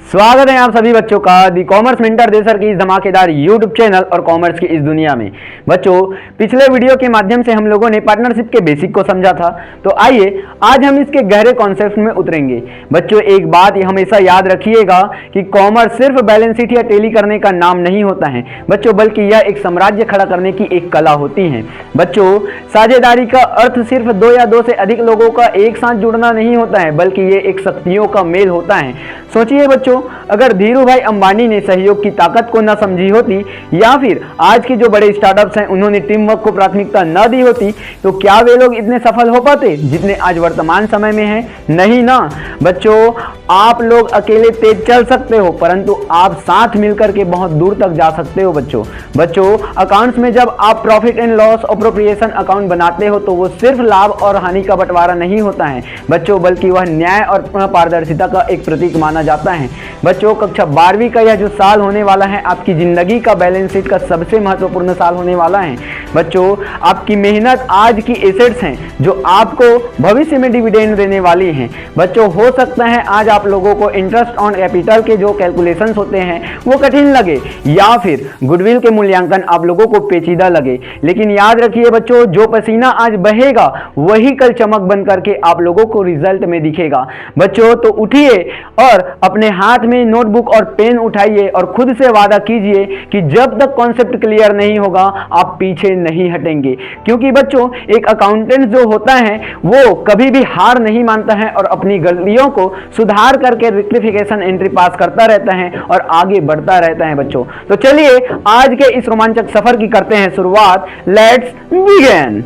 स्वागत है आप सभी बच्चों का दी कॉमर्स मेंटर देसर की इस धमाकेदार यूट्यूब चैनल और कॉमर्स की इस दुनिया में। बच्चों, पिछले वीडियो के माध्यम से हम लोगों ने पार्टनरशिप के बेसिक को समझा था, तो आइए आज हम इसके गहरे कॉन्सेप्ट में उतरेंगे। बच्चों, एक बात हमेशा याद रखिएगा कि कॉमर्स सिर्फ बैलेंस शीट या टेली करने का नाम नहीं होता है बच्चों, बल्कि यह एक साम्राज्य खड़ा करने की एक कला होती है। बच्चों, साझेदारी का अर्थ सिर्फ दो या दो से अधिक लोगों का एक साथ जुड़ना नहीं होता है, बल्कि ये एक शक्तियों का मेल होता है। सोचिए बच्चों, अगर धीरू भाई अंबानी ने सहयोग की ताकत को न समझी होती या फिर आज के जो बड़े स्टार्टअप्स हैं उन्होंने टीम वर्क को प्राथमिकता न दी होती, तो क्या वे लोग इतने सफल हो पाते जितने आज वर्तमान समय में हैं? नहीं ना। बच्चों, आप लोग अकेले तेज चल सकते हो, परंतु आप साथ मिलकर के बहुत दूर तक जा सकते हो। बच्चों, अकाउंट्स में जब आप profit and loss appropriation account बनाते हो तो वो सिर्फ लाभ और हानि का बंटवारा नहीं होता है बच्चों, बल्कि वह न्याय और पारदर्शिता का एक प्रतीक माना जाता है। बच्चों, कक्षा 12वीं का यह जो साल होने वाला है आपकी जिंदगी का बैलेंस शीट का सबसे महत्वपूर्ण साल होने वाला है। बच्चों, आपकी मेहनत आज की एसेट्स हैं जो आपको भविष्य में डिविडेंड देने वाली हैं। बच्चों, हो सकता है आज आप लोगों को इंटरेस्ट ऑन कैपिटल के जो कैलकुलेशंस होते हैं वो कठिन लगे या फिर गुडविल के मूल्यांकन आप लोगों को पेचीदा लगे, लेकिन याद रखिए बच्चों, जो पसीना आज बहेगा वही कल चमक बन करके आप लोगों को रिजल्ट में दिखेगा। बच्चों, तो उठिए और अपने हाथ में नोटबुक और पेन उठाइए और खुद से वादा कीजिए कि जब तक कॉन्सेप्ट क्लियर नहीं होगा आप पीछे नहीं हटेंगे, क्योंकि बच्चों एक अकाउंटेंट जो होता है वो कभी भी हार नहीं मानता है और अपनी गलतियों को सुधार करके रेक्टिफिकेशन एंट्री पास करता रहता है और आगे बढ़ता रहता है। बच्चों, तो चलिए आज के इस रोमांचक सफर की करते हैं शुरुआत। Let's begin.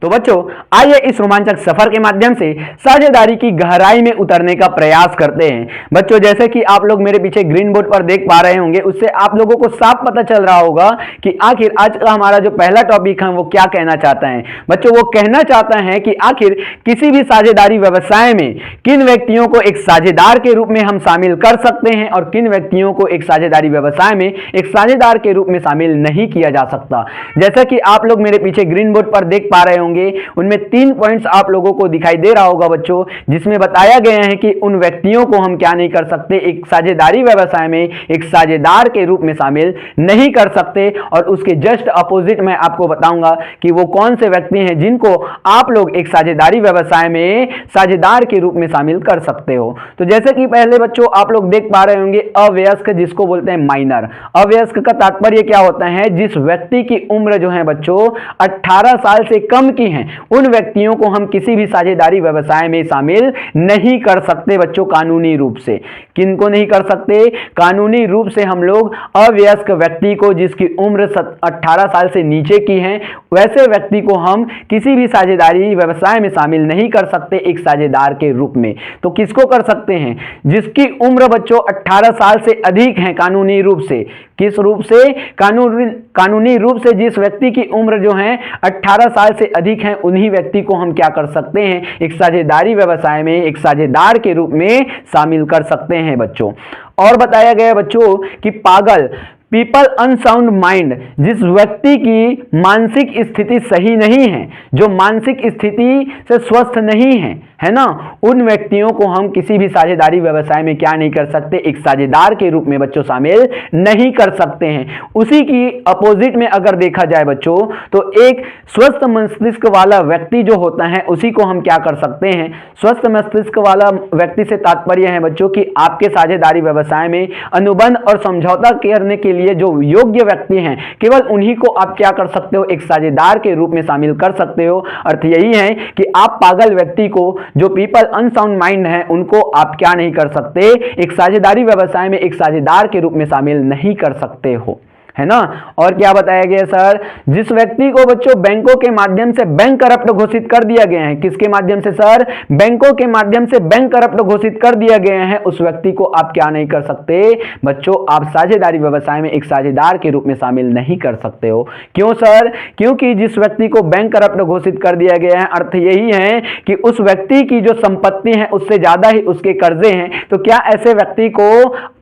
तो बच्चों, आइए इस रोमांचक सफर के माध्यम से साझेदारी की गहराई में उतरने का प्रयास करते हैं। बच्चों, जैसे कि आप लोग मेरे पीछे ग्रीन बोर्ड पर देख पा रहे होंगे, उससे आप लोगों को साफ पता चल रहा होगा कि आखिर आज का हमारा जो पहला टॉपिक है वो क्या कहना चाहता है। बच्चों, वो कहना चाहता है कि आखिर किसी भी साझेदारी व्यवसाय में किन व्यक्तियों को एक साझेदार के रूप में हम शामिल कर सकते हैं और किन व्यक्तियों को एक साझेदारी व्यवसाय में एक साझेदार के रूप में शामिल नहीं किया जा सकता। जैसा कि आप लोग मेरे पीछे ग्रीन बोर्ड पर देख पा रहे होंगे, उनमें 3 पॉइंट्स आप लोगों को दिखाई दे रहा होगा बच्चों, जिसमें बताया गया है कि उन व्यक्तियों को हम क्या नहीं कर सकते, एक साझेदारी व्यवसाय में एक साझेदार के रूप में शामिल नहीं कर सकते। और उसके जस्ट अपोजिट मैं आपको बताऊंगा कि वो कौन से व्यक्ति हैं जिनको आप लोग एक साझेदारी व्यवसाय में साझेदार के रूप में शामिल कर सकते हो। तो जैसे कि पहले बच्चों आप लोग देख पा रहे होंगे अवयस्क, जिसको बोलते हैं माइनर। अवयस्क का तात्पर्य क्या होता है? जिस व्यक्ति की उम्र जो है बच्चों 18 साल से कम की हैं, उन व्यक्तियों को हम किसी भी साझेदारी व्यवसाय में शामिल नहीं कर सकते बच्चों, कानूनी रूप से। किनको नहीं कर सकते? कानूनी रूप से हम लोग अवयस्क व्यक्ति को, जिसकी उम्र 18 साल से नीचे की है, वैसे व्यक्ति को हम किसी भी साझेदारी व्यवसाय में शामिल नहीं कर सकते एक साझेदार के रूप में। तो किसको कर सकते हैं? जिसकी उम्र बच्चों 18 साल से अधिक है कानूनी रूप से। किस रूप से? कानूनी रूप से जिस व्यक्ति की उम्र जो है 18 साल से अधिक है, उन्हीं व्यक्ति को हम क्या कर सकते हैं, एक साझेदारी व्यवसाय में एक साझेदार के रूप में शामिल कर सकते हैं बच्चों। और बताया गया बच्चों कि पागल, पीपल अनसाउंड माइंड, जिस व्यक्ति की मानसिक स्थिति सही नहीं है, जो मानसिक स्थिति से स्वस्थ नहीं है ना, उन व्यक्तियों को हम किसी भी साझेदारी व्यवसाय में क्या नहीं कर सकते, एक साझेदार के रूप में बच्चों शामिल नहीं कर सकते हैं। उसी की अपोजिट में अगर देखा जाए बच्चों, तो एक स्वस्थ मस्तिष्क वाला व्यक्ति जो होता है उसी को हम क्या कर सकते हैं, स्वस्थ मस्तिष्क वाला व्यक्ति से तात्पर्य है बच्चों कि आपके साझेदारी व्यवसाय में अनुबंध और समझौता करने के लिए जो योग्य व्यक्ति हैं, केवल उन्हीं को आप क्या कर सकते हो, एक साझेदार के रूप में शामिल कर सकते हो। अर्थ यही है कि आप पागल व्यक्ति को, जो पीपल अनसाउंड माइंड है, उनको आप क्या नहीं कर सकते, एक साझेदारी व्यवसाय में एक साझेदार के रूप में शामिल नहीं कर सकते हो, है ना। और क्या बताया गया सर? जिस व्यक्ति को बच्चों बैंकों के माध्यम से बैंक करप्ट घोषित कर दिया गया है, किसके माध्यम से सर? बैंकों के माध्यम से बैंक करप्ट घोषित कर दिया गया है, उस व्यक्ति को आप क्या नहीं कर सकते बच्चों, आप साझेदारी व्यवसाय में एक साझेदार के रूप में शामिल नहीं कर सकते हो। क्यों सर? क्योंकि जिस व्यक्ति को बैंक करप्ट घोषित कर दिया गया है, अर्थ यही है कि उस व्यक्ति की जो संपत्ति है उससे ज्यादा ही उसके कर्जे हैं। तो क्या ऐसे व्यक्ति को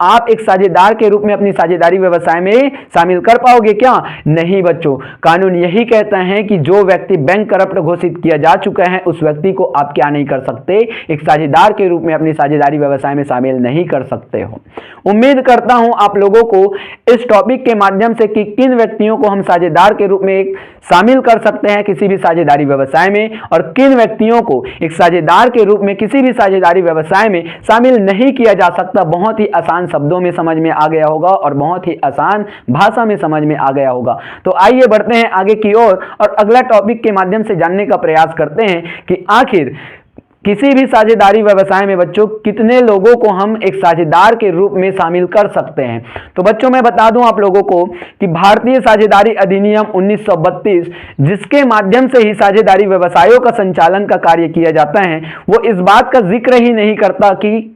आप एक साझेदार के रूप में अपनी साझेदारी व्यवसाय में शामिल कर पाओगे क्या? नहीं बच्चों, कानून यही कहता है कि जो व्यक्ति बैंक करप्ट घोषित किया जा चुका है उस व्यक्ति को आप क्या नहीं कर सकते, एक साझेदार के रूप में अपनी साझेदारी व्यवसाय में शामिल नहीं कर सकते हो। उम्मीद करता हूं आप लोगों को इस टॉपिक के माध्यम से कि किन व्यक्तियों को हम साझेदार के रूप में शामिल कर सकते हैं किसी भी साझेदारी व्यवसाय में, और किन व्यक्तियों को एक साझेदार के रूप में किसी भी साझेदारी व्यवसाय में शामिल नहीं किया जा सकता, बहुत ही आसान शब्दों में समझ में आ गया होगा और बहुत ही आसान भाषा में समझ में आ गया होगा। तो आइए बढ़ते हैं आगे की ओर और अगला टॉपिक के माध्यम से जानने का प्रयास करते हैं कि आखिर किसी भी साझेदारी व्यवसाय में बच्चों कितने लोगों को हम एक साझेदार के रूप में शामिल कर सकते हैं। तो बच्चों मैं बता दूं आप लोगों को कि भारतीय साझेदारी अधिनियम 1932 जिसके माध्यम से ही साझेदारी व्यवसायों का संचालन का कार्य किया जाता है, वो इस बात का जिक्र ही नहीं करता कि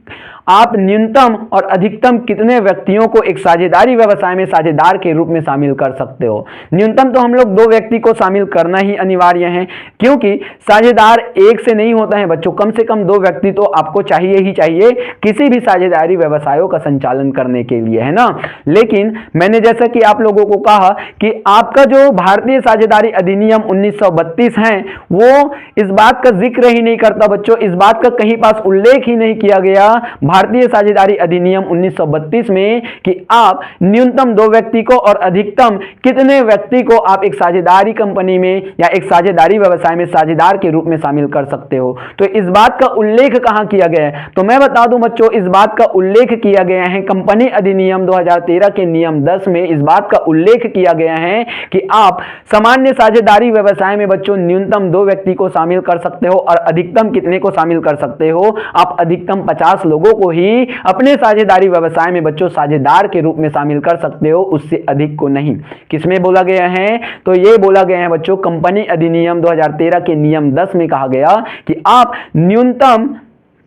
आप न्यूनतम और अधिकतम कितने व्यक्तियों को एक साझेदारी व्यवसाय में साझेदार के रूप में शामिल कर सकते हो। न्यूनतम तो हम लोग 2 व्यक्ति को शामिल करना ही अनिवार्य है, क्योंकि साझेदार एक से नहीं होता है बच्चों, कम से कम 2 व्यक्ति तो आपको चाहिए ही चाहिए किसी भी साझेदारी व्यवसायों का संचालन करने के लिए, है ना। लेकिन मैंने जैसा कि आप लोगों को कहा कि आपका जो भारतीय साझेदारी अधिनियम 1932 है वो इस बात का जिक्र ही नहीं करता बच्चों, इस बात का कहीं पास उल्लेख ही नहीं किया गया भारतीय साझेदारी अधिनियम 1932 में कि आप न्यूनतम 2 व्यक्ति को और अधिकतम कितने व्यक्ति को आप एक साझेदारी कंपनी में या एक साझेदारी व्यवसाय में साझेदार के रूप में शामिल कर सकते हो। तो इस बात का उल्लेख कहां किया गया है? तो मैं बता दूं बच्चों, इस बात का उल्लेख किया गया है कंपनी अधिनियम 2013 के नियम 10 में। इस बात का उल्लेख किया गया है कि आप सामान्य साझेदारी व्यवसाय में बच्चों न्यूनतम 2 व्यक्ति को शामिल कर सकते हो और अधिकतम कितने को शामिल कर सकते हो? आप अधिकतम 50 लोगों को ही अपने साझेदारी व्यवसाय में बच्चों साझेदार के रूप में शामिल कर सकते हो, उससे अधिक को नहीं। किसमें बोला गया है? तो ये बोला गया है बच्चों कंपनी अधिनियम 2013 के नियम 10 में कहा गया कि आप न्यूनतम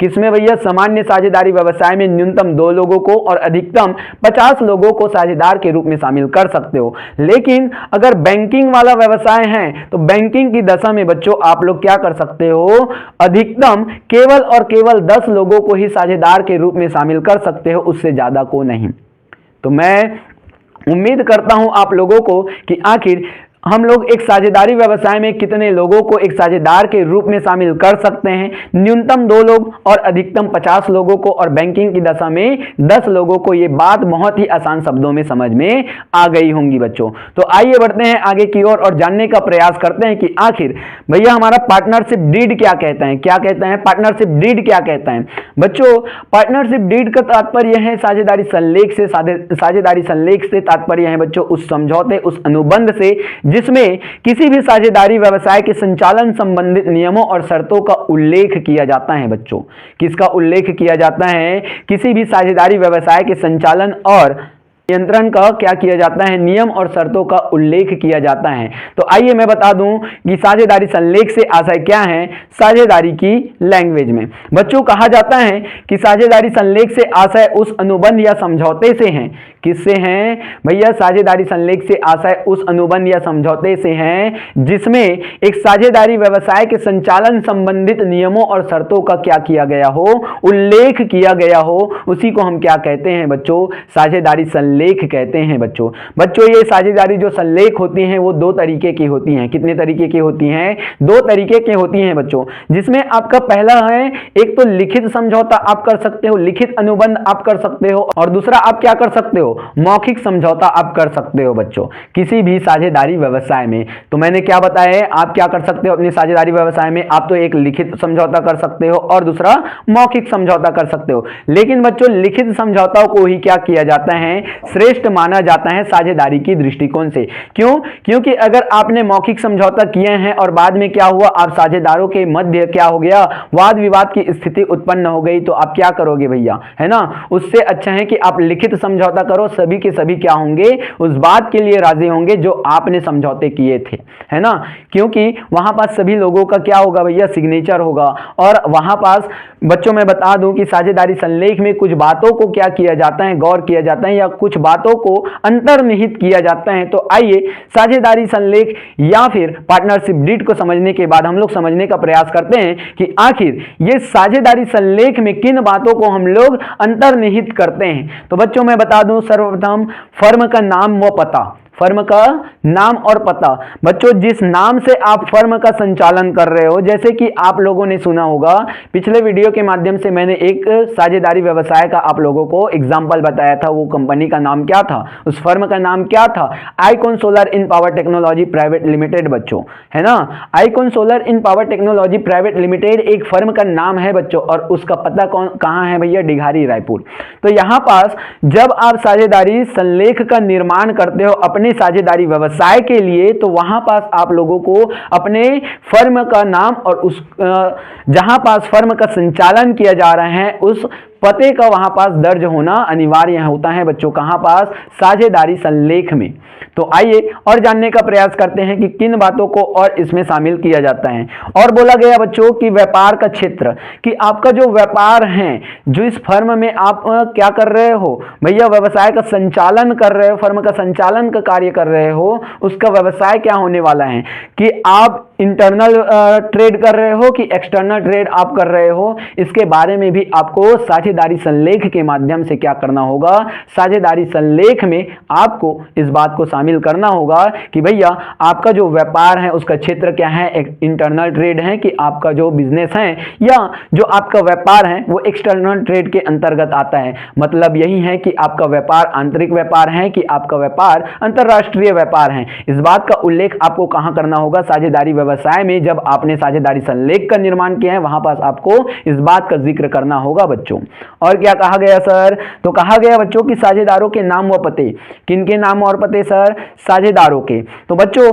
किसमें भैया? सामान्य साझेदारी व्यवसाय में न्यूनतम 2 लोगों को और अधिकतम 50 लोगों को साझेदार के रूप में शामिल कर सकते हो। लेकिन अगर बैंकिंग वाला व्यवसाय है तो बैंकिंग की दशा में बच्चों आप लोग क्या कर सकते हो? अधिकतम केवल और केवल 10 लोगों को ही साझेदार के रूप में शामिल कर सकते हो, उससे ज्यादा को नहीं। तो मैं उम्मीद करता हूं आप लोगों को कि आखिर हम लोग एक साझेदारी व्यवसाय में कितने लोगों को एक साझेदार के रूप में शामिल कर सकते हैं? न्यूनतम 2 लोग और अधिकतम 50 लोगों को, और बैंकिंग की दशा में 10 लोगों को। ये बात बहुत ही आसान शब्दों में समझ में आ गई होंगी बच्चों। तो आइए बढ़ते हैं आगे की ओर और जानने का प्रयास करते हैं कि आखिर भैया हमारा पार्टनरशिप डीड क्या कहता है? क्या कहता है पार्टनरशिप डीड? क्या कहता है बच्चों? पार्टनरशिप डीड का तात्पर्य है साझेदारी संलेख से। साझेदारी संलेख से तात्पर्य है बच्चों उस समझौते, उस अनुबंध से जिसमें किसी भी साझेदारी व्यवसाय के संचालन संबंधित नियमों और शर्तों का उल्लेख किया जाता है बच्चों। किसका उल्लेख किया जाता है? किसी भी साझेदारी व्यवसाय के संचालन और नियंत्रण का क्या किया जाता है? नियम और शर्तों का उल्लेख किया जाता है। तो आइए मैं बता दूं कि साझेदारी संलेख से आशय क्या है साझेदारी की लैंग्वेज में। बच्चों कहा जाता है कि साझेदारी संलेख से आशय उस अनुबंध या समझौते से है। किससे हैं भैया? साझेदारी संलेख से आशय उस अनुबंध या समझौते से हैं जिसमें एक साझेदारी व्यवसाय के संचालन संबंधित नियमों और शर्तों का क्या किया गया हो? उल्लेख किया गया हो। उसी को हम क्या कहते हैं बच्चों? साझेदारी संलेख कहते हैं बच्चों। बच्चों ये साझेदारी जो संलेख होती हैं वो 2 तरीके की होती हैं। कितने तरीके की होती हैं? 2 तरीके की होती हैं बच्चों, जिसमें आपका पहला है एक तो लिखित समझौता आप कर सकते हो, लिखित अनुबंध आप कर सकते हो, और दूसरा आप क्या कर सकते हो? मौखिक समझौता आप कर सकते हो बच्चों किसी भी साझेदारी व्यवसाय में। तो मैंने क्या बताया है? आप क्या कर सकते हो अपनी साझेदारी व्यवसाय में? आप तो एक लिखित समझौता कर सकते हो और दूसरा मौखिक समझौता कर सकते हो। लेकिन बच्चों लिखित समझौता को ही क्या किया जाता है? श्रेष्ठ माना जाता है साझेदारी की दृष्टिकोण से। क्यों? क्योंकि अगर आपने मौखिक समझौता किए हैं और बाद में क्या हुआ, आप साझेदारों के मध्य क्या हो गया, वाद विवाद की स्थिति उत्पन्न हो गई, तो आप क्या करोगे भैया? है ना, उससे अच्छा है कि आप लिखित समझौता करो। सभी के सभी क्या होंगे? उस बात के लिए राजी होंगे जो आपने समझौते किए थे, है ना। क्योंकि वहां पास सभी लोगों का क्या होगा भैया? सिग्नेचर होगा। और वहां पास बच्चों मैं बता दूं कि साझेदारी संलेख में कुछ बातों को क्या किया जाता है? गौर किया जाता है, या कुछ बातों को अंतर्निहित किया जाता है। तो आइए साझेदारी संलेख या फिर पार्टनरशिप डीड को समझने के बाद हम लोग समझने का प्रयास करते हैं कि आखिर ये साझेदारी संलेख में किन बातों को हम लोग अंतर्निहित करते हैं। तो बच्चों मैं बता दूं सर्वप्रथम फर्म का नाम व पता, फर्म का नाम और पता। बच्चों जिस नाम से आप फर्म का संचालन कर रहे हो, जैसे कि आप लोगों ने सुना होगा पिछले वीडियो के माध्यम से मैंने एक साझेदारी व्यवसाय का आप लोगों को एग्जाम्पल बताया था। वो कंपनी का नाम क्या था, उस फर्म का नाम क्या था? आईकॉन सोलर इन पावर टेक्नोलॉजी प्राइवेट लिमिटेड बच्चों, है ना। आईकॉन सोलर इन पावर टेक्नोलॉजी प्राइवेट लिमिटेड एक फर्म का नाम है बच्चों, और उसका पता कहां है भैया? डिघारी, रायपुर। तो यहां पास जब आप साझेदारी संलेख का निर्माण करते हो अपने साझेदारी व्यवसाय के लिए, तो वहां पास आप लोगों को अपने फर्म का नाम और उस जहां पास फर्म का संचालन किया जा रहा है उस पते का वहां पास दर्ज होना अनिवार्य होता है बच्चों। कहां पास? साझेदारी संलेख में। तो आइए और जानने का प्रयास करते हैं कि किन बातों को और इसमें शामिल किया जाता है। और बोला गया बच्चों कि व्यापार का क्षेत्र, कि आपका जो व्यापार है, जो इस फर्म में आप क्या कर रहे हो भैया? व्यवसाय का संचालन कर रहे हो, फर्म का संचालन का कार्य कर रहे हो, उसका व्यवसाय क्या होने वाला है? कि आप इंटरनल ट्रेड कर रहे हो कि एक्सटर्नल ट्रेड आप कर रहे हो, इसके बारे में भी आपको साझेदारी संलेख के माध्यम से क्या करना होगा? साझेदारी संलेख में आपको इस बात को शामिल करना होगा कि भैया आपका जो व्यापार है उसका क्षेत्र क्या है, एक इंटरनल ट्रेड है कि आपका जो बिजनेस है या जो आपका व्यापार है वो एक्सटर्नल ट्रेड के अंतर्गत आता है। मतलब यही है कि आपका व्यापार आंतरिक व्यापार है कि आपका व्यापार अंतरराष्ट्रीय व्यापार है। इस बात का उल्लेख आपको कहां करना होगा? साझेदारी व्यवसाय में जब आपने साझेदारी संलेख का निर्माण किया है वहां पास आपको इस बात का जिक्र करना होगा बच्चों। और क्या कहा गया सर? तो कहा गया बच्चों कि साझेदारों के नाम व पते। किनके नाम और पते सर? साझेदारों के। तो बच्चों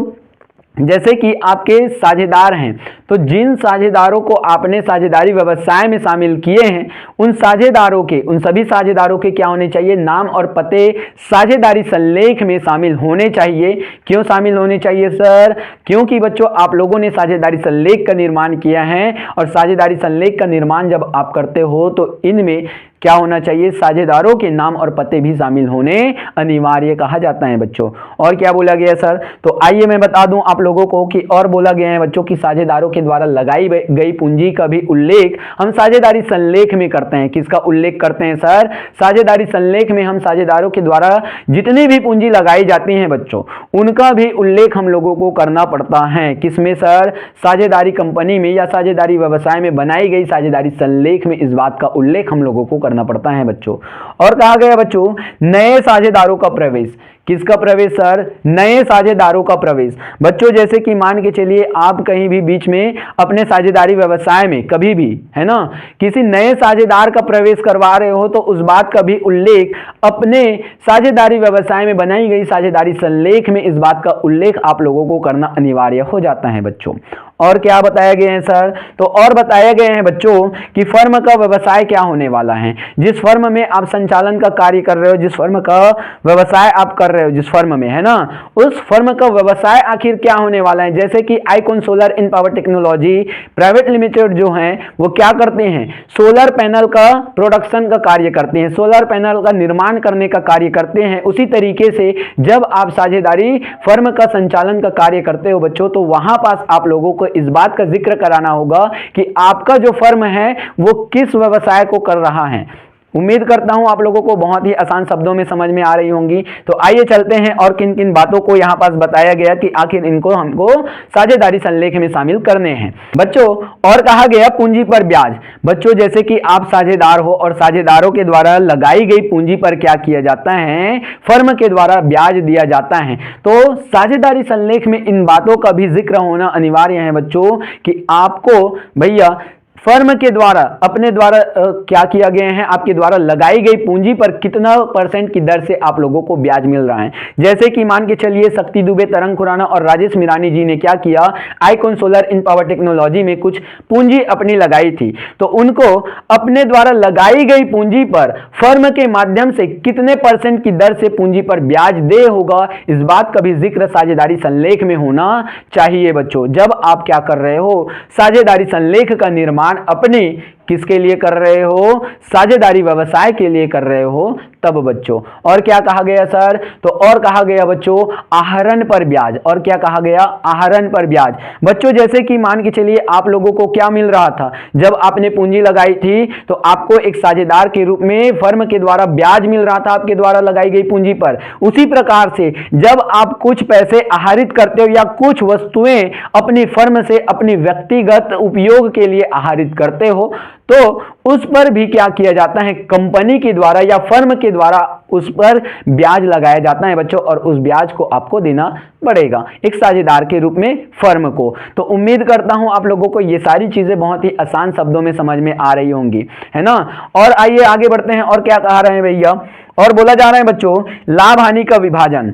जैसे कि आपके साझेदार हैं, तो जिन साझेदारों को आपने साझेदारी व्यवसाय में शामिल किए हैं उन साझेदारों के, उन सभी साझेदारों के क्या होने चाहिए? नाम और पते साझेदारी संलेख में शामिल होने चाहिए। क्यों शामिल होने चाहिए सर? क्योंकि बच्चों आप लोगों ने साझेदारी संलेख का निर्माण किया है, और साझेदारी संलेख का निर्माण जब आप करते हो तो इनमें क्या होना चाहिए? साझेदारों के नाम और पते भी शामिल होने अनिवार्य कहा जाता है बच्चों। और क्या बोला गया सर? तो आइए मैं बता दूं आप लोगों को कि और बोला गया है बच्चों कि साझेदारों के द्वारा लगाई गई पूंजी का भी उल्लेख हम साझेदारी संलेख में करते हैं। किसका उल्लेख करते हैं सर? साझेदारी संलेख में हम साझेदारों के द्वारा जितनी भी पूंजी लगाई जाती है बच्चों उनका भी उल्लेख हम लोगों को करना पड़ता है। किसमें सर? साझेदारी कंपनी में या साझेदारी व्यवसाय में बनाई गई साझेदारी संलेख में इस बात का उल्लेख हम लोगों को करना पड़ता है बच्चों। और कहा गया बच्चों नए साझेदारों का प्रवेश। किसका प्रवेश सर? नए साझेदारों का प्रवेश। बच्चों जैसे कि मान के चलिए आप कहीं भी बीच में अपने साझेदारी व्यवसाय में कभी भी, है ना, किसी नए साझेदार का प्रवेश करवा रहे हो तो उस बात का भी उल्लेख अपने साझेदारी व्यवसाय में बनाई गई साझेदारी संलेख में इस बात का उल्लेख आप लोगों को करना अनिवार्य हो जाता है बच्चों। और क्या बताया गया है सर? तो और बताया गया है बच्चों कि फर्म का व्यवसाय क्या होने वाला है। जिस फर्म में आप संचालन का कार्य कर रहे हो, जिस फर्म का व्यवसाय आप कर रहे हो, जिस फर्म में, है ना, उस फर्म का व्यवसाय आखिर क्या होने वाला है। जैसे कि आईकॉन सोलर इन पावर टेक्नोलॉजी प्राइवेट लिमिटेड जो है वो क्या करते हैं? सोलर पैनल का प्रोडक्शन का कार्य करते हैं, सोलर पैनल का निर्माण करने का कार्य करते हैं। उसी तरीके से जब आप साझेदारी फर्म का संचालन का कार्य करते हो बच्चों तो वहां पास आप लोगों को इस बात का जिक्र कराना होगा कि आपका जो फर्म है वो किस व्यवसाय को कर रहा है। उम्मीद करता हूं आप लोगों को बहुत ही आसान शब्दों में समझ में आ रही होंगी। तो आइए चलते हैं और किन किन बातों को यहां पास बताया गया कि आखिर इनको हमको साझेदारी संलेख में शामिल करने हैं बच्चों। और कहा गया पूंजी पर ब्याज। बच्चों जैसे कि आप साझेदार हो और साझेदारों के द्वारा लगाई गई पूंजी पर क्या किया जाता है? फर्म के द्वारा ब्याज दिया जाता है। तो साझेदारी संलेख में इन बातों का भी जिक्र होना अनिवार्य है बच्चों कि आपको भैया फर्म के द्वारा अपने द्वारा क्या किया गया है, आपके द्वारा लगाई गई पूंजी पर कितना % की दर से आप लोगों को ब्याज मिल रहा है। जैसे कि मान के चलिए शक्ति दुबे, तरंग खुराना और राजेश मिरानी जी ने क्या किया? आईकॉन सोलर इन पावर टेक्नोलॉजी में कुछ पूंजी अपनी लगाई थी, तो उनको अपने द्वारा लगाई गई पूंजी पर फर्म के माध्यम से कितने % की दर से पूंजी पर ब्याज दे होगा, इस बात का भी जिक्र साझेदारी संलेख में होना चाहिए बच्चों। जब आप क्या कर रहे हो? साझेदारी संलेख का निर्माण अपने किसके लिए कर रहे हो? साझेदारी व्यवसाय के लिए कर रहे हो, तब बच्चों। और क्या कहा गया सर? तो और कहा गया बच्चों आहरण पर ब्याज। और क्या कहा गया? आहरण पर ब्याज। बच्चों जैसे कि मान के चलिए आप लोगों को क्या मिल रहा था, जब आपने पूंजी लगाई थी तो आपको एक साझेदार के रूप में फर्म के द्वारा ब्याज मिल रहा था आपके द्वारा लगाई गई पूंजी पर। उसी प्रकार से जब आप कुछ पैसे आहरित करते हो या कुछ वस्तुएं अपनी फर्म से अपनी व्यक्तिगत उपयोग के लिए आहरित करते हो तो उस पर भी क्या किया जाता है, कंपनी के द्वारा या फर्म के द्वारा उस पर ब्याज लगाया जाता है बच्चों, और उस ब्याज को आपको देना पड़ेगा एक साझेदार के रूप में फर्म को। तो उम्मीद करता हूं आप लोगों को ये सारी चीजें बहुत ही आसान शब्दों में समझ में आ रही होंगी, है ना। और आइए आगे बढ़ते हैं। और क्या कहा रहे हैं भैया? और बोला जा रहा है बच्चों लाभ हानि का विभाजन।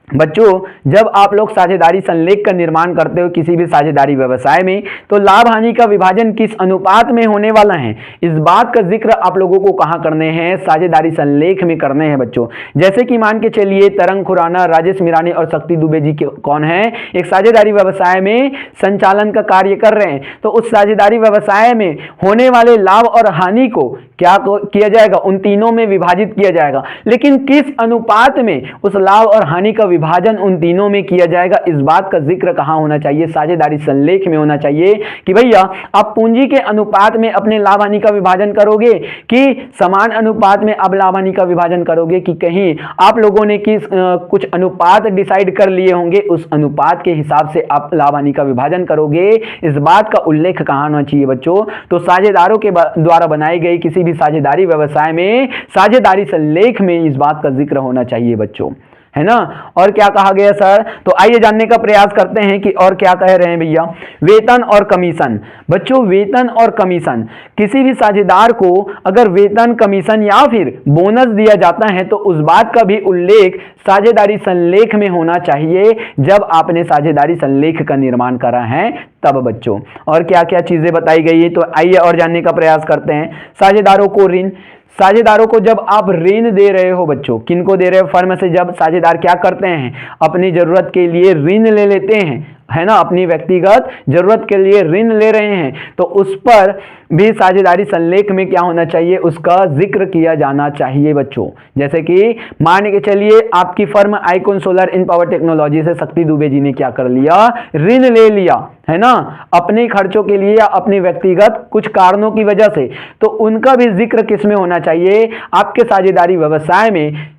बच्चों जब आप लोग साझेदारी संलेख का निर्माण करते हो किसी भी साझेदारी व्यवसाय में, तो लाभ हानि का विभाजन किस अनुपात में होने वाला है, इस बात का जिक्र आप लोगों को कहां करने हैं? साझेदारी संलेख में करने हैं बच्चों। जैसे कि मान के चलिए तरंग खुराना, राजेश मिरानी और शक्ति दुबे जी कौन है, एक साझेदारी व्यवसाय में संचालन का कार्य कर रहे हैं। तो उस साझेदारी व्यवसाय में होने वाले लाभ और हानि को क्या किया जाएगा? उन तीनों में विभाजित किया जाएगा। लेकिन किस अनुपात में उस लाभ और हानि का विभाजन उन तीनों में किया जाएगा, इस बात का जिक्र कहां होना चाहिए? साझेदारी संलेख में होना चाहिए कि भैया आप पूंजी के अनुपात में अपने लाभ हानि का विभाजन करोगे कि समान अनुपात में आप लाभ हानि का विभाजन करोगे, कि कहीं आप लोगों ने कुछ अनुपात डिसाइड कर लिए होंगे, उस अनुपात के हिसाब से आप लाभ हानि का विभाजन करोगे, इस बात का उल्लेख कहां होना चाहिए बच्चों? तो साझेदारों के द्वारा बनाई गई किसी भी साझेदारी व्यवसाय में साझेदारी संलेख में इस बात का जिक्र होना चाहिए बच्चों, है ना। और क्या कहा गया सर? तो आइए जानने का प्रयास करते हैं कि और क्या कह रहे हैं भैया। वेतन और कमीशन। बच्चों वेतन और कमीशन, किसी भी साझेदार को अगर वेतन, कमीशन या फिर बोनस दिया जाता है तो उस बात का भी उल्लेख साझेदारी संलेख में होना चाहिए जब आपने साझेदारी संलेख का निर्माण करा है तब बच्चों। और क्या क्या चीजें बताई गई है, तो आइए और जानने का प्रयास करते हैं। साझेदारों को ऋण, साझेदारों को जब आप ऋण दे रहे हो बच्चों, किनको दे रहे हो? फर्म से जब साझेदार क्या करते हैं, अपनी जरूरत के लिए ऋण ले लेते हैं, है ना, अपनी व्यक्तिगत जरूरत के लिए ऋण ले रहे हैं, तो उस पर भी साझेदारी संलेख में क्या होना चाहिए? उसका जिक्र किया जाना चाहिए बच्चों। जैसे कि मान के चलिए आपकी फर्म आइकॉन सोलर इन पावर टेक्नोलॉजी से शक्ति दुबे जी ने क्या कर लिया? ऋण ले लिया, है ना, अपने खर्चों के लिए या अपने व्यक्तिगत कुछ कारणों की वजह से, तो उनका भी जिक्र किस में होना चाहिए? आपके साझेदारी व्यवसाय में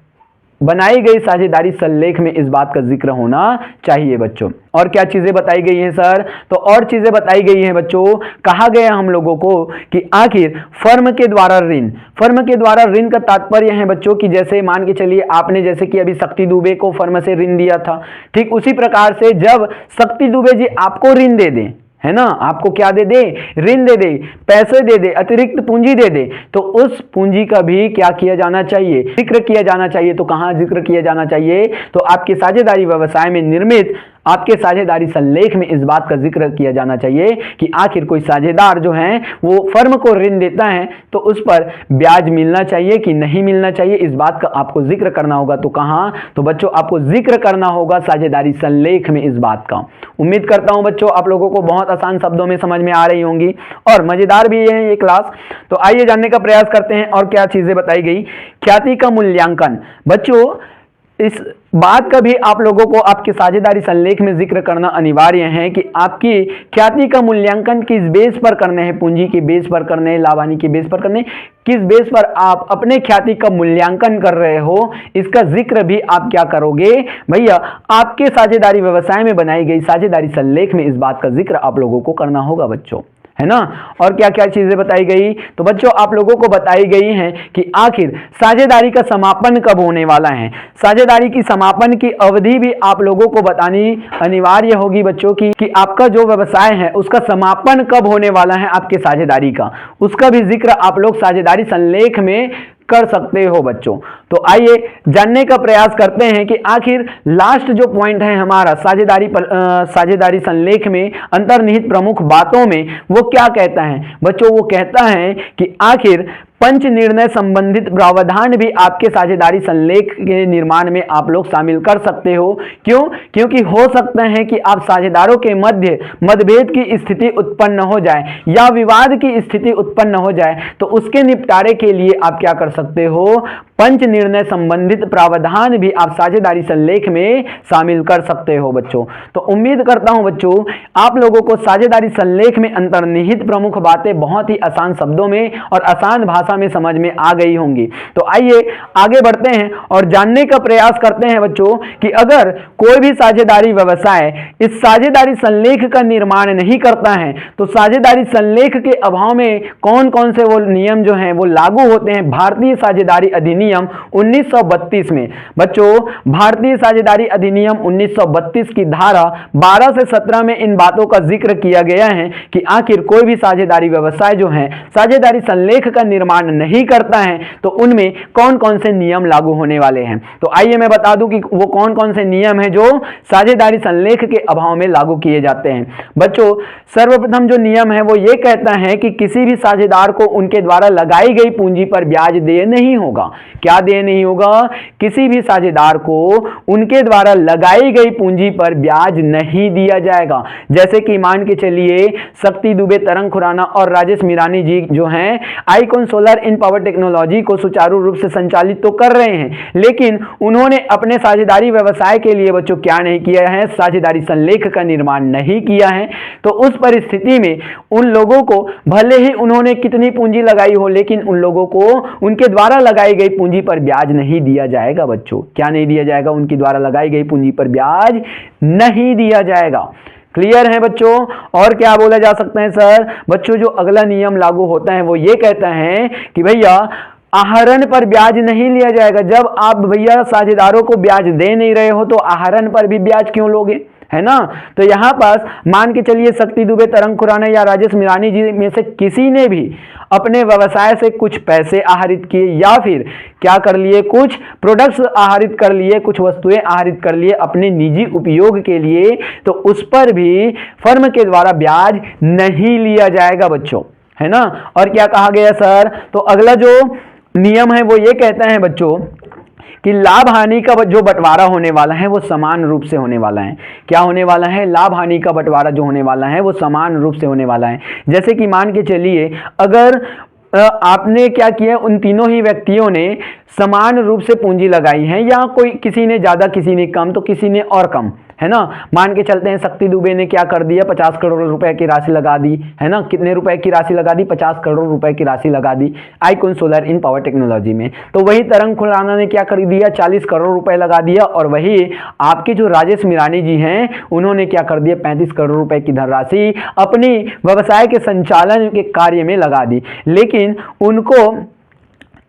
बनाई गई साझेदारी संलेख में इस बात का जिक्र होना चाहिए बच्चों। और क्या चीजें बताई गई हैं सर? तो और चीजें बताई गई हैं बच्चों। कहा गया हम लोगों को कि आखिर फर्म के द्वारा ऋण, फर्म के द्वारा ऋण का तात्पर्य है बच्चों कि जैसे मान के चलिए आपने जैसे कि अभी शक्ति दुबे को फर्म से ऋण दिया था, ठीक उसी प्रकार से जब शक्ति दुबे जी आपको ऋण दे दें, है ना, आपको क्या दे दे? ऋण दे दे, पैसे दे दे, अतिरिक्त पूंजी दे दे, तो उस पूंजी का भी क्या किया जाना चाहिए? जिक्र किया जाना चाहिए। तो कहां जिक्र किया जाना चाहिए? तो आपके साझेदारी व्यवसाय में निर्मित आपके साझेदारी संलेख में इस बात का जिक्र किया जाना चाहिए कि आखिर कोई साझेदार जो है वो फर्म को ऋण देता है तो उस पर ब्याज मिलना चाहिए कि नहीं मिलना चाहिए, इस बात का आपको जिक्र करना होगा। तो कहां? तो बच्चों आपको जिक्र करना होगा साझेदारी संलेख में इस बात का। उम्मीद करता हूं बच्चों आप लोगों को बहुत आसान शब्दों में समझ में आ रही होंगी और मजेदार भी है ये क्लास। तो आइए जानने का प्रयास करते हैं और क्या चीजें बताई गई। ख्याति का मूल्यांकन। बच्चों इस बात का भी आप लोगों को आपके साझेदारी संलेख में जिक्र करना अनिवार्य है कि आपकी ख्याति का मूल्यांकन किस बेस पर करने हैं? पूंजी के बेस पर करने हैं, लाभ हानि के बेस पर करने, किस बेस पर आप अपने ख्याति का मूल्यांकन कर रहे हो, इसका जिक्र भी आप क्या करोगे भैया? आपके साझेदारी व्यवसाय में बनाई गई साझेदारी संलेख में इस बात का जिक्र आप लोगों को करना होगा बच्चों, है ना। और क्या क्या चीजें बताई गई? तो बच्चों आप लोगों को बताई गई हैं कि आखिर साझेदारी का समापन कब होने वाला है। साझेदारी की समापन की अवधि भी आप लोगों को बतानी अनिवार्य होगी बच्चों कि आपका जो व्यवसाय है उसका समापन कब होने वाला है आपके साझेदारी का, उसका भी जिक्र आप लोग साझेदारी संलेख में कर सकते हो बच्चों। तो आइए जानने का प्रयास करते हैं कि आखिर लास्ट जो पॉइंट है हमारा साझेदारी संलेख में अंतर्निहित प्रमुख बातों में वो क्या कहता है बच्चों? वो कहता है कि आखिर पंच निर्णय संबंधित प्रावधान भी आपके साझेदारी संलेख के निर्माण में आप लोग शामिल कर सकते हो। क्यों? क्योंकि हो सकता है कि आप साझेदारों के मध्य मतभेद की स्थिति उत्पन्न हो जाए या विवाद की स्थिति उत्पन्न हो जाए, तो उसके निपटारे के लिए आप क्या कर सकते हो? पंच निर्णय संबंधित प्रावधान भी आप साझेदारी संलेख में शामिल कर सकते हो बच्चों। तो उम्मीद करता हूं बच्चों आप लोगों को साझेदारी संलेख में अंतर्निहित प्रमुख बातें बहुत ही आसान शब्दों में और आसान भाषा में समझ में आ गई होंगी। तो आइए आगे बढ़ते हैं और जानने का प्रयास करते हैं बच्चों कि अगर कोई भी साझेदारी व्यवसाय इस साझेदारी संलेख का निर्माण नहीं करता है तो साझेदारी संलेख के अभाव में कौन कौन से वो नियम जो हैं वो लागू होते हैं भारतीय साझेदारी अधिनियम 1932 में। बच्चों भारतीय साझेदारी अधिनियम 1932 की धारा 12 से 17 में इन बातों का जिक्र किया गया है कि आखिर कोई भी साझेदारी व्यवसाय जो है साझेदारी संलेख का निर्माण नहीं करता है तो उनमें कौन कौन से नियम लागू होने वाले हैं। तो आइए मैं बता दूं कि वो कौन कौन से नियम हैं जो साझेदारी संलेख के अभाव में लागू किए जाते हैं। बच्चों सर्वप्रथम जो नियम है वो ये कहता है कि किसी भी साझेदार को उनके द्वारा लगाई गई पूंजी पर ब्याज देय नहीं होगा। क्या देय नहीं होगा? किसी भी साझेदार को उनके द्वारा लगाई गई पूंजी पर ब्याज नहीं दिया जाएगा। जैसे कि मान के चलिए शक्ति दुबे, तरंग खुराना और राजेश मिरानी जी जो हैं आईकॉन सोलर इन पावर टेक्नोलॉजी को सुचारू रूप से संचालित तो कर रहे हैं, लेकिन उन्होंने अपने साझेदारी व्यवसाय के लिए बच्चों क्या नहीं किया है? साझेदारी संलेख का निर्माण नहीं किया है। तो उस परिस्थिति में उन लोगों को भले ही उन्होंने कितनी पूंजी लगाई हो लेकिन उन लोगों को उनके द्वारा लगाई गई पूंजी पर ब्याज नहीं दिया जाएगा। बच्चों क्या नहीं दिया जाएगा? उनकी द्वारा लगाई गई पूंजी पर ब्याज नहीं दिया जाएगा। क्लियर है बच्चों? और क्या बोला जा सकता है सर? बच्चों जो अगला नियम लागू होता है वो ये कहता है कि भैया आहरण पर ब्याज नहीं लिया जाएगा। जब आप भैया साझेदारों को ब्याज दे नहीं रहे हो तो आहरण पर भी ब्याज क्यों लोगे, है ना? तो यहां पास मान के चलिए शक्ति दुबे, तरंग खुराना या राजेश मिरानी जी में से किसी ने भी अपने व्यवसाय से कुछ पैसे आहरित किए या फिर क्या कर लिए, कुछ प्रोडक्ट्स आहरित कर लिए, कुछ वस्तुएं आहरित कर लिए अपने निजी उपयोग के लिए, तो उस पर भी फर्म के द्वारा ब्याज नहीं लिया जाएगा बच्चों, है ना? और क्या कहा गया सर? तो अगला जो नियम है वो ये कहता है बच्चों कि लाभ हानि का जो बंटवारा होने वाला है वो समान रूप से होने वाला है। क्या होने वाला है? लाभ हानि का बंटवारा जो होने वाला है वो समान रूप से होने वाला है। जैसे कि मान के चलिए अगर आपने क्या किया, उन तीनों ही व्यक्तियों ने समान रूप से पूंजी लगाई है या कोई किसी ने ज्यादा किसी ने कम तो किसी ने और कम, है ना? मान के चलते हैं शक्ति दुबे ने क्या कर दिया, 50 करोड़ रुपए की राशि लगा दी, है ना? कितने रुपए की राशि लगा दी? 50 करोड़ रुपए की राशि लगा दी आईकॉन सोलर इन पावर टेक्नोलॉजी में। तो वही तरंग खुराना ने क्या कर दिया, 40 करोड़ रुपए लगा दिया। और वही आपके जो राजेश मिरानी जी हैं उन्होंने क्या कर दिया, 35 करोड़ रुपए की धनराशि अपनी व्यवसाय के संचालन के कार्य में लगा दी। लेकिन उनको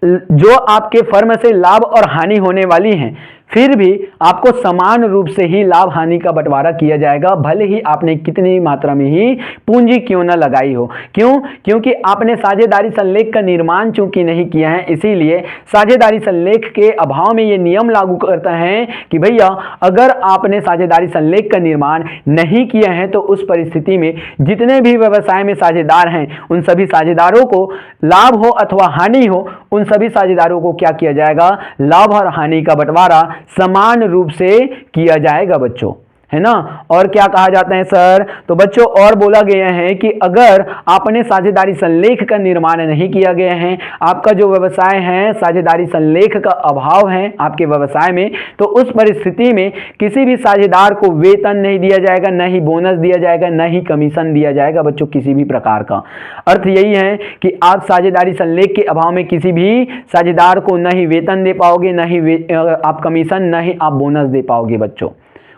जो आपके फर्म से लाभ और हानि होने वाली है फिर भी आपको समान रूप से ही लाभ हानि का बंटवारा किया जाएगा, भले ही आपने कितनी मात्रा में ही पूंजी क्यों ना लगाई हो। क्यों? क्योंकि आपने साझेदारी संलेख का निर्माण चूंकि नहीं किया है, इसीलिए साझेदारी संलेख के अभाव में यह नियम लागू करता है कि भैया अगर आपने साझेदारी संलेख का निर्माण नहीं किया है तो उस परिस्थिति में जितने भी व्यवसाय में साझेदार हैं उन सभी साझेदारों को लाभ हो अथवा हानि हो, उन सभी साझेदारों को क्या किया जाएगा, लाभ और हानि का बंटवारा समान रूप से किया जाएगा बच्चों, है ना? और क्या कहा जाता है सर? तो बच्चों और बोला गया है कि अगर आपने साझेदारी संलेख का निर्माण नहीं किया गया है, आपका जो व्यवसाय है साझेदारी संलेख का अभाव है आपके व्यवसाय में, तो उस परिस्थिति में किसी भी साझेदार को वेतन नहीं दिया जाएगा, न ही बोनस दिया जाएगा, न ही कमीशन दिया जाएगा बच्चों किसी भी प्रकार का। अर्थ यही है कि आप साझेदारी संलेख के अभाव में किसी भी साझेदार को न ही वेतन दे पाओगे, न ही आप कमीशन, न ही आप बोनस दे पाओगे बच्चों।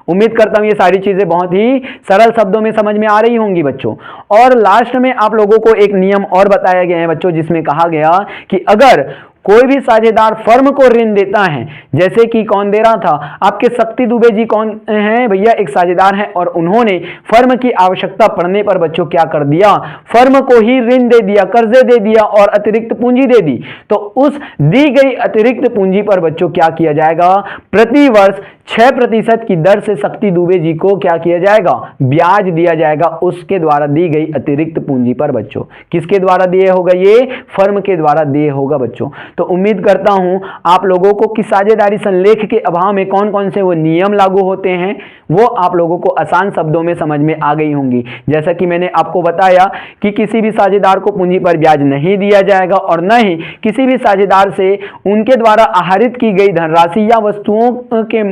उम्मीद करता हूं ये सारी चीजें बहुत ही सरल शब्दों में समझ में आ रही होंगी बच्चों। और लास्ट में आप लोगों को एक नियम और बताया गया है बच्चों, जिसमें कहा गया कि अगर कोई भी साझेदार फर्म को ऋण देता है, जैसे कि कौन दे रहा था, आपके शक्ति दुबे जी कौन हैं भैया, एक साझेदार हैं और उन्होंने फर्म की आवश्यकता पड़ने पर बच्चों क्या कर दिया, फर्म को ही ऋण दे दिया, कर्जे दे दिया और अतिरिक्त पूंजी दे दी। तो उस दी गई अतिरिक्त पूंजी पर बच्चों क्या किया जाएगा, प्रति वर्ष 6% की दर से शक्ति दुबे जी को क्या किया जाएगा, ब्याज दिया जाएगा उसके द्वारा दी गई अतिरिक्त पूंजी पर बच्चों। किसके द्वारा दिए होगा, ये फर्म के द्वारा दिए होगा बच्चों। तो उम्मीद करता हूं आप लोगों को कि साझेदारी संलेख के अभाव में कौन कौन से वो नियम लागू होते हैं वो आप लोगों को आसान शब्दों में समझ में आ गई होंगी। जैसा कि मैंने आपको बताया कि किसी भी साझेदार को पूंजी पर ब्याज नहीं दिया जाएगा और न ही किसी भी साझेदार से उनके द्वारा आहरित की गई धनराशि या वस्तुओं के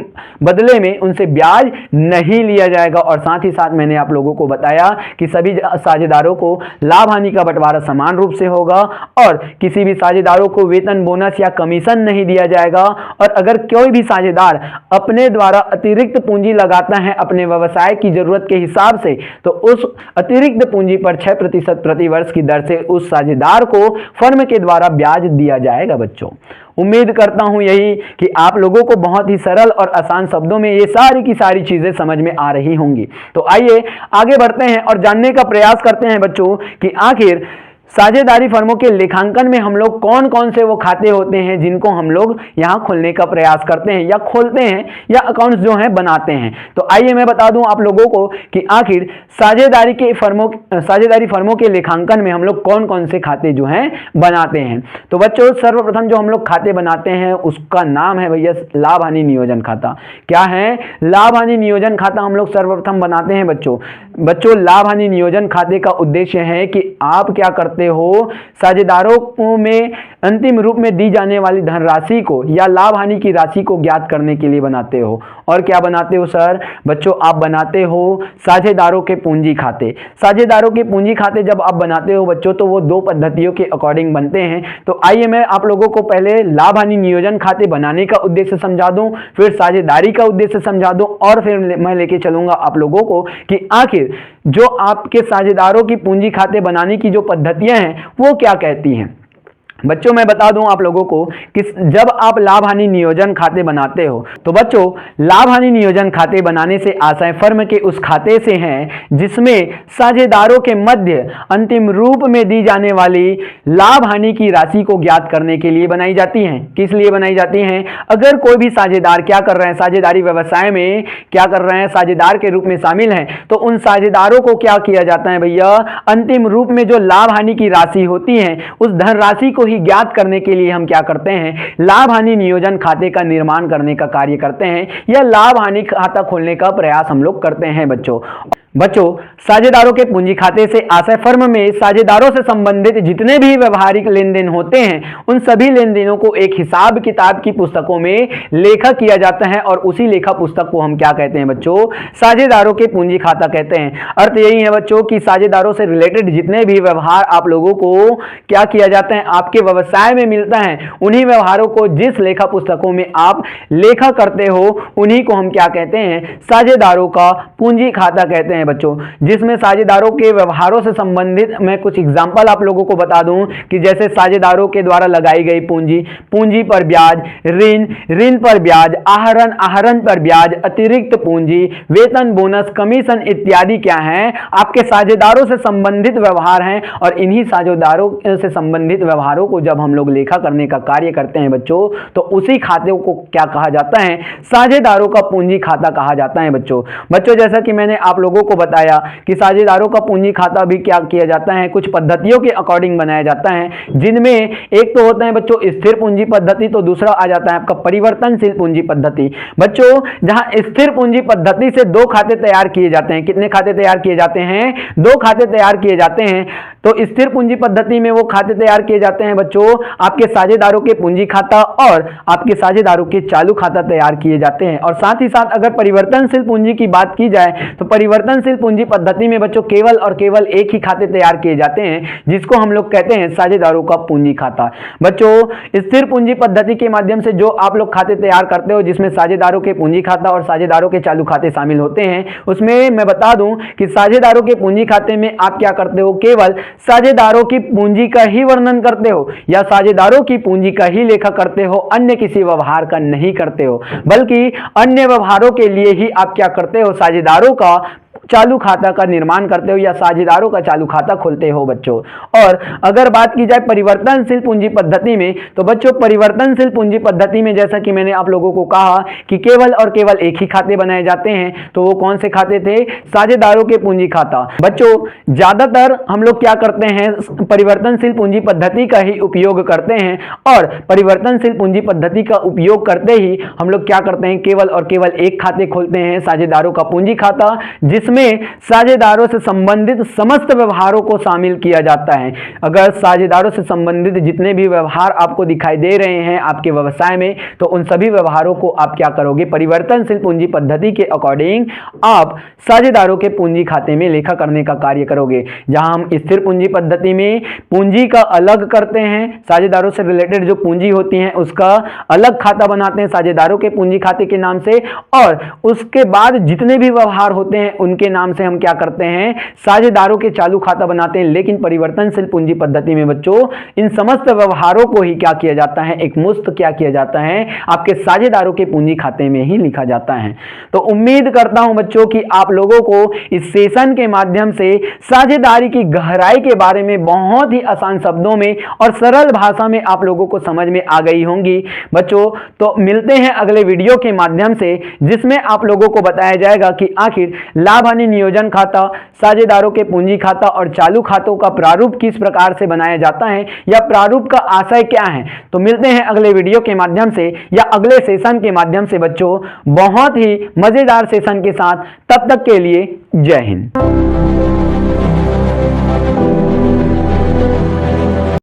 बदले में उनसे ब्याज नहीं लिया जाएगा। और साथ ही साथ मैंने आप लोगों को बताया कि सभी साझेदारों को लाभ हानि का बंटवारा समान रूप से होगा और किसी भी साझेदारों को वेतन, बोनस या कमीशन नहीं दिया जाएगा। और अगर कोई भी साझेदार अपने द्वारा अतिरिक्त पूंजी लगाता है अपने व्यवसाय की जरूरत के हिसाब से, तो उस अतिरिक्त पूंजी पर 6% प्रतिवर्ष की दर से उस साझेदार को फर्म के द्वारा ब्याज दिया जाएगा बच्चों। उम्मीद करता हूं यही कि आप लोगों को बहुत ही सरल और आसान शब्दों में ये सारी की सारी चीजें समझ में आ रही होंगी। तो आइए आगे बढ़ते हैं और जानने का प्रयास करते हैं बच्चों कि आखिर साझेदारी फर्मों के लेखांकन में हम लोग कौन कौन से वो खाते होते हैं जिनको हम लोग यहाँ खोलने का प्रयास करते हैं या खोलते हैं या अकाउंट्स जो हैं बनाते हैं। तो आइए मैं बता दूं आप लोगों को कि आखिर साझेदारी फर्मों के लेखांकन में हम लोग कौन कौन से खाते जो हैं बनाते हैं। तो बच्चों सर्वप्रथम जो हम लोग खाते बनाते हैं उसका नाम है भैया लाभ हानि नियोजन खाता। क्या है, लाभ हानि नियोजन खाता हम लोग सर्वप्रथम बनाते हैं बच्चों। लाभ हानि नियोजन खाते का उद्देश्य है कि आप क्या करते हो, साझेदारों में अंतिम रूप में दी जाने वाली धनराशि को या लाभ हानि की राशि को ज्ञात करने के लिए बनाते हो। और क्या बनाते हो सर, बच्चों आप बनाते हो साझेदारों के पूंजी खाते। साझेदारों के पूंजी खाते जब आप बनाते हो बच्चों तो वो दो पद्धतियों के अकॉर्डिंग बनते हैं। तो आइए मैं आप लोगों को पहले लाभ हानि नियोजन खाते बनाने का उद्देश्य समझा दूं, फिर साझेदारी का उद्देश्य समझा दूं और फिर मैं लेके चलूंगा आप लोगों को कि आखिर जो आपके साझेदारों की पूंजी खाते बनाने की जो पद्धतियां हैं वो क्या कहती हैं। बच्चों मैं बता दूं आप लोगों को कि जब आप लाभ हानि नियोजन खाते बनाते हो तो बच्चों लाभ हानि नियोजन खाते बनाने से आशय फर्म के उस खाते से हैं जिसमें साझेदारों के मध्य अंतिम रूप में दी जाने वाली लाभ हानि की राशि को ज्ञात करने के लिए बनाई जाती हैं। किस लिए बनाई जाती हैं, अगर कोई भी साझेदार क्या कर रहे हैं, साझेदारी व्यवसाय में क्या कर रहे हैं, साझेदार के रूप में शामिल हैं, तो उन साझेदारों को क्या किया जाता है भैया, अंतिम रूप में जो लाभ हानि की राशि होती है उस धनराशि को ही ज्ञात करने के लिए हम क्या करते हैं, लाभ हानि नियोजन खाते का निर्माण करने का कार्य करते हैं या लाभ हानि खाता खोलने का प्रयास हम लोग करते हैं बच्चों साझेदारों के पूंजी खाते से आशय फर्म में साझेदारों से संबंधित जितने भी व्यवहारिक लेन देन होते हैं उन सभी लेन देनों को एक हिसाब किताब की पुस्तकों में लेखा किया जाता है और उसी लेखा पुस्तक को हम क्या कहते हैं बच्चों, साझेदारों के पूंजी खाता कहते हैं। अर्थ यही है बच्चों कि साझेदारों से रिलेटेड जितने भी व्यवहार आप लोगों को क्या किया जाता है, आपके व्यवसाय में मिलता है, उन्हीं व्यवहारों को जिस लेखा पुस्तकों में आप लेखा करते हो उन्हीं को हम क्या कहते हैं, साझेदारों का पूंजी खाता कहते हैं बच्चों। जिसमें साझेदारों के व्यवहारों से संबंधित मैं कुछ एग्जांपल आप लोगों को बता दूं कि जैसे साझेदारों के द्वारा लगाई गई पूंजी, पूंजी पर ब्याज, ऋण पर ब्याज, आहरण पर ब्याज, अतिरिक्त पूंजी, वेतन, बोनस, कमीशन इत्यादि क्या हैं, आपके साझेदारों से संबंधित व्यवहार हैं। और इन्हीं साझेदारों से संबंधित व्यवहारों को जब हम लोग लेखा करने का कार्य करते हैं बच्चों तो उसी खाते को क्या कहा जाता है, साझेदारों का पूंजी खाता कहा जाता है बच्चों। जैसा कि मैंने आप लोगों को बताया कि साझेदारों का पूंजी खाता भी क्या किया जाता है, कुछ पद्धतियों के अकॉर्डिंग बनाया जाता है, जिनमें एक तो होता है बच्चों स्थिर पूंजी पद्धति, तो दूसरा आ जाता है आपका परिवर्तनशील पूंजी पद्धति। बच्चों जहां स्थिर पूंजी पद्धति से दो खाते तैयार किए जाते हैं, कितने खाते तैयार किए जाते हैं, दो खाते तैयार किए जाते हैं। तो स्थिर पूंजी पद्धति में वो खाते तैयार किए जाते हैं बच्चों, आपके साझेदारों के पूंजी खाता और आपके साझेदारों के चालू खाता तैयार किए जाते हैं। और साथ ही साथ अगर परिवर्तनशील पूंजी की बात की जाए तो परिवर्तनशील पूंजी पद्धति में बच्चों केवल और केवल एक ही खाते तैयार किए जाते हैं जिसको हम लोग कहते हैं साझेदारों का पूंजी खाता। बच्चों स्थिर पूंजी पद्धति के माध्यम से जो आप लोग खाते तैयार करते हो जिसमें साझेदारों के पूंजी खाता और साझेदारों के चालू खाते शामिल होते हैं, उसमें मैं बता दूं कि साझेदारों के पूंजी खाते में आप क्या करते हो, केवल साझेदारों की पूंजी का ही वर्णन करते हो या साझेदारों की पूंजी का ही लेखा करते हो, अन्य किसी व्यवहार का नहीं करते हो, बल्कि अन्य व्यवहारों के लिए ही आप क्या करते हो, साझेदारों का चालू खाता का निर्माण करते हो या साझेदारों का चालू खाता खोलते हो बच्चों। और अगर बात की जाए परिवर्तनशील पूंजी पद्धति में, तो बच्चों परिवर्तनशील पूंजी पद्धति में जैसा कि मैंने आप लोगों को कहा कि केवल और केवल एक ही खाते बनाए जाते हैं, तो वो कौन से खाते थे? साझेदारों के पूंजी खाता। बच्चों ज्यादातर हम लोग क्या करते हैं? परिवर्तनशील पूंजी पद्धति का ही उपयोग करते हैं, और परिवर्तनशील पूंजी पद्धति का उपयोग करते ही हम लोग क्या करते हैं? केवल और केवल एक खाते खोलते हैं, साझेदारों का पूंजी खाता, जिसमें साझेदारों से संबंधित समस्त व्यवहारों को शामिल किया जाता है। अगर साझेदारों से संबंधित जितने भी व्यवहार आपको दिखाई दे रहे हैं आपके व्यवसाय में, तो उन सभी व्यवहारों को आप क्या करोगे? परिवर्तनशील पूंजी पद्धति के अकॉर्डिंग आप साझेदारों के पूंजी खाते में लेखा करने का कार्य करोगे। जहां हम स्थिर पूंजी पद्धति में पूंजी का अलग करते हैं, साझेदारों से रिलेटेड जो पूंजी होती है उसका अलग खाता बनाते हैं साझेदारों के पूंजी खाते के नाम से, और उसके बाद जितने भी व्यवहार होते हैं उनके नाम से हम क्या करते हैं? साझेदारों के चालू खाता बनाते हैं। लेकिन परिवर्तनशील पूंजी पद्धति में बच्चों इन समस्त व्यवहारों को ही क्या किया जाता है? एक मुश्त क्या किया जाता है? आपके साझेदारों के पूंजी खाते में ही लिखा जाता है। तो उम्मीद करता हूं बच्चों कि आप लोगों को इस सेशन के माध्यम से साझेदारी की गहराई के बारे में बहुत ही आसान शब्दों में और सरल भाषा में आप लोगों को समझ में आ गई होंगी बच्चों। तो मिलते हैं अगले वीडियो के माध्यम से, जिसमें आप लोगों को बताया जाएगा कि आखिर लाभ हानि नियोजन खाता, साझेदारों के पूंजी खाता और चालू खातों का प्रारूप किस प्रकार से बनाया जाता है या प्रारूप का आशय क्या है। तो मिलते हैं अगले वीडियो के माध्यम से या अगले सेशन के माध्यम से बच्चों, बहुत ही मजेदार सेशन के साथ। तब तक के लिए जय हिंद।